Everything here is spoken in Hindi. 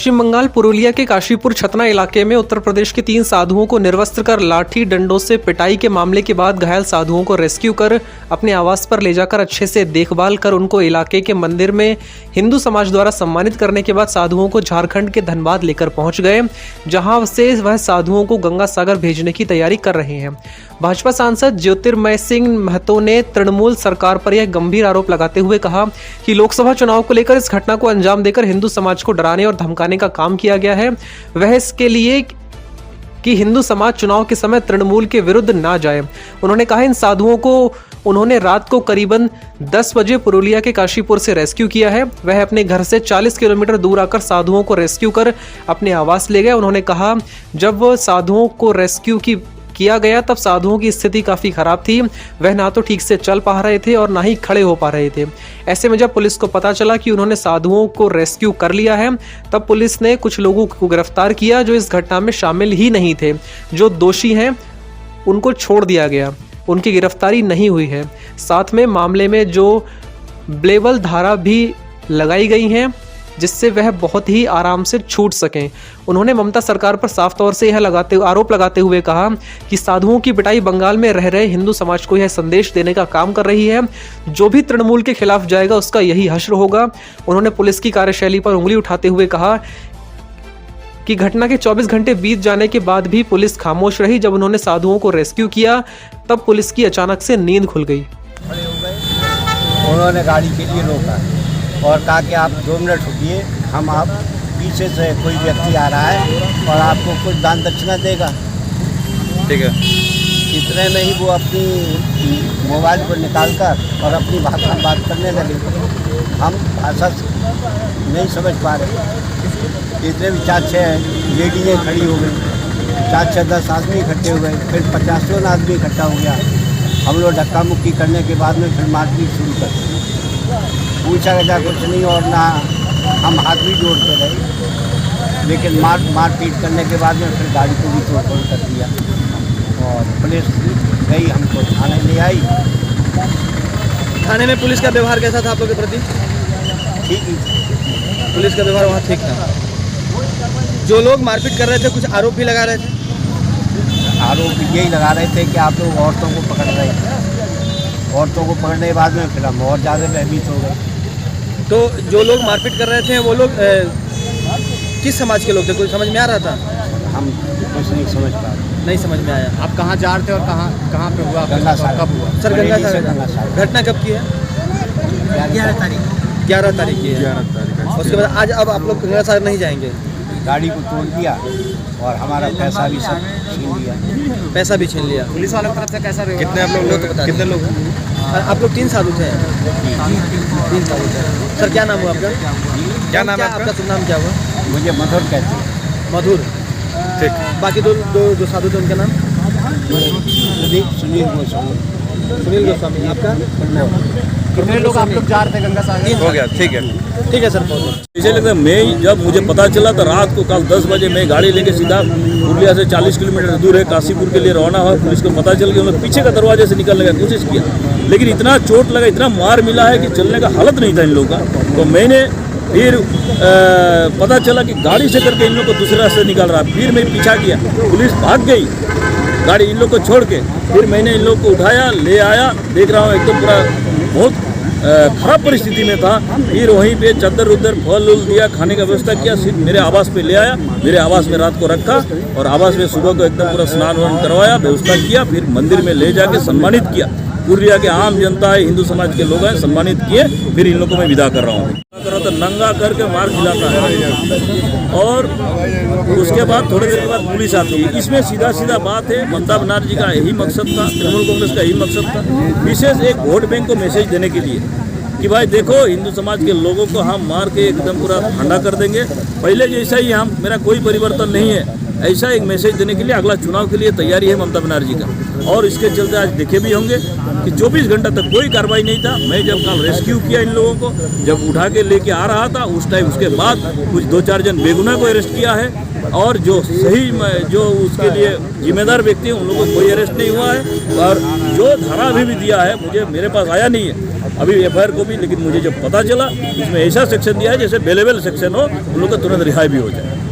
पश्चिम बंगाल पुरुलिया के काशीपुर छतना इलाके में उत्तर प्रदेश के 3 साधुओं को निर्वस्त्र कर लाठी डंडों से पिटाई के मामले के बाद घायल साधुओं को रेस्क्यू कर अपने आवास पर ले जाकर अच्छे से देखभाल कर उनको इलाके के मंदिर में हिंदू समाज द्वारा सम्मानित करने के बाद साधुओं को झारखंड के धनबाद लेकर पहुंच गए, जहां से वह साधुओं को गंगा सागर भेजने की तैयारी कर रहे हैं। भाजपा सांसद ज्योतिर्मय सिंह महतो ने तृणमूल सरकार पर यह गंभीर आरोप लगाते हुए कहा कि लोकसभा चुनाव को लेकर इस घटना को अंजाम देकर हिंदू समाज को डराने और धमकाने का काम किया गया है। वह इसके लिए कि हिंदू समाज चुनाव के समय तृणमूल के विरुद्ध ना जाए। उन्होंने कहा इन साधुओं को उन्होंने रात को करीबन 10 बजे पुरुलिया के काशीपुर से रेस्क्यू किया है। वह अपने घर से 40 किलोमीटर दूर आकर साधुओं को रेस्क्यू कर अपने आवास ले गए। उन्होंने कहा जब वह साधुओं को रेस्क्यू किया गया तब साधुओं की स्थिति काफ़ी ख़राब थी। वह ना तो ठीक से चल पा रहे थे और ना ही खड़े हो पा रहे थे। ऐसे में जब पुलिस को पता चला कि उन्होंने साधुओं को रेस्क्यू कर लिया है, तब पुलिस ने कुछ लोगों को गिरफ्तार किया जो इस घटना में शामिल ही नहीं थे। जो दोषी हैं उनको छोड़ दिया गया, उनकी गिरफ्तारी नहीं हुई है। साथ में मामले में जो ब्लेवल धारा भी लगाई गई हैं जिससे वह बहुत ही आराम से छूट सकें। उन्होंने ममता सरकार पर साफ तौर से यह आरोप लगाते हुए कहा कि साधुओं की पिटाई बंगाल में रह रहे हिंदू समाज को यह संदेश देने का काम कर रही है। जो भी तृणमूल के खिलाफ जाएगा उसका यही हश्र होगा। उन्होंने पुलिस की कार्यशैली पर उंगली उठाते हुए कहा कि घटना के 24 घंटे बीत जाने के बाद भी पुलिस खामोश रही। जब उन्होंने साधुओं को रेस्क्यू किया तब पुलिस की अचानक से नींद खुल गई। उन्होंने गाड़ी के लिए रोका और कहा कि आप 2 मिनट रुकिए, हम आप पीछे से कोई व्यक्ति आ रहा है और आपको कुछ दान दक्षिणा देगा। ठीक है। इतने में ही वो अपनी मोबाइल को निकाल कर और अपनी भाषा में बात करने लगे। हम भाषा नहीं समझ पा रहे। इतने भी 4-6 लेडीज़ें खड़ी हो गई, 4-6-10 आदमी इकट्ठे हो गए, फिर 50 आदमी इकट्ठा हो गया। हम लोग धक्का मुक्की करने के बाद में फिर मारपीट शुरू कर दी। पूछा गया कुछ नहीं और ना हम हाथ भी जोड़ते रहे, लेकिन मारपीट करने के बाद में फिर गाड़ी को भी तोड़ कर दिया और पुलिस गई, हमको थाने ले आई। थाने में पुलिस का व्यवहार कैसा था आप लोग के प्रति? ठीक ही पुलिस का व्यवहार वहाँ ठीक था। जो लोग मारपीट कर रहे थे कुछ आरोप भी लगा रहे थे? आरोप यही लगा रहे थे कि आप लोग औरतों को पकड़ रहे थे। औरतों को पकड़ने के बाद में फिर हम और ज़्यादा भयभीत हो गए। तो जो लोग मारपीट कर रहे थे वो लोग किस समाज के लोग थे? कुछ समझ में आ रहा था? हम कुछ नहीं समझ पा रहे। नहीं समझ में आया। आप कहाँ जा रहे थे और कहाँ पे हुआ? गंगा सागर। कब हुआ? सर गंगा गंगा सागर घटना कब की है? 11 तारीख 11 तारीख की है। 11 तारीख। उसके बाद आज अब आप लोग गंगा सागर नहीं जाएंगे? गाड़ी को तोड़ दिया और हमारा पैसा भी सब छीन लिया। पैसा भी छीन लिया। पुलिस वालों की तरफ से कैसा रहा? कितने आप लोग? कितने लोग? आप लोग 3 साधु थे? 3 साधु थे। सर क्या नाम हुआ आपका? क्या नाम है आपका? शुभ नाम क्या हुआ? मुझे मधुर कहते हैं। मधुर। ठीक। बाकी दो साधु थे उनका नाम? सुनील गोस्वामी। सुनील गोस्वामी। आपका? कितने लोग आप लोग जा रहे थे गंगा सागर? हो गया। ठीक है। ठीक है सर। इसलिए मैं जब मुझे पता चला तो रात को कल 10 बजे मैं गाड़ी लेके सीधा पुरुलिया से 40 किलोमीटर दूर है काशीपुर के लिए रवाना हुआ। पुलिस को पता चल गया, उन्होंने पीछे का दरवाजे से निकलने की कोशिश किया, लेकिन इतना चोट लगा, इतना मार मिला है कि चलने का हालत नहीं था इन लोगों का। तो मैंने फिर पता चला कि गाड़ी से करके इन लोग को दूसरे रास्ते निकाल रहा। फिर मैं पीछा किया, पुलिस भाग गई गाड़ी इन लोग को छोड़ के। फिर मैंने इन लोग को उठाया, ले आया, देख रहा हूँ एकदम पूरा बहुत खराब परिस्थिति में था। फिर वहीं पे चादर उधर फल उल दिया, खाने का व्यवस्था किया, सिर्फ मेरे आवास पे ले आया, मेरे आवास में रात को रखा और आवास में सुबह को एकदम पूरा स्नान वान करवाया, व्यवस्था किया, फिर मंदिर में ले जाके सम्मानित किया। पुरुलिया के आम जनता है, हिंदू समाज के लोग हैं, सम्मानित किए। फिर इन लोगों को मैं विदा कर रहा हूँ। तो नंगा करके मार खिलाता है और उसके बाद थोड़ी देर के बाद पुलिस आती है। इसमें सीधा सीधा बात है, ममता बनर्जी का यही मकसद था, तृणमूल कांग्रेस का यही मकसद था, विशेष एक वोट बैंक को मैसेज देने के लिए कि भाई देखो हिंदू समाज के लोगों को हम मार के एकदम पूरा ठंडा कर देंगे, पहले जैसा ही हम, मेरा कोई परिवर्तन नहीं है, ऐसा एक मैसेज देने के लिए अगला चुनाव के लिए तैयारी है ममता बनर्जी का। और इसके चलते आज देखे भी होंगे कि 24 घंटा तक कोई कार्रवाई नहीं था। मैं जब कल रेस्क्यू किया इन लोगों को, जब उठा के लेके आ रहा था, उस टाइम उसके बाद कुछ 2-4 जन बेगुनाह को अरेस्ट किया है और जो सही जो उसके लिए जिम्मेदार व्यक्ति हैं उन लोगों को कोई अरेस्ट नहीं हुआ है। और जो धारा अभी भी दिया है मुझे मेरे पास आया नहीं है अभी एफआईआर को भी, लेकिन मुझे जब पता चला इसमें ऐसा सेक्शन दिया है जैसे बेलेबल सेक्शन हो, उन लोग का तुरंत रिहाई भी हो जाए।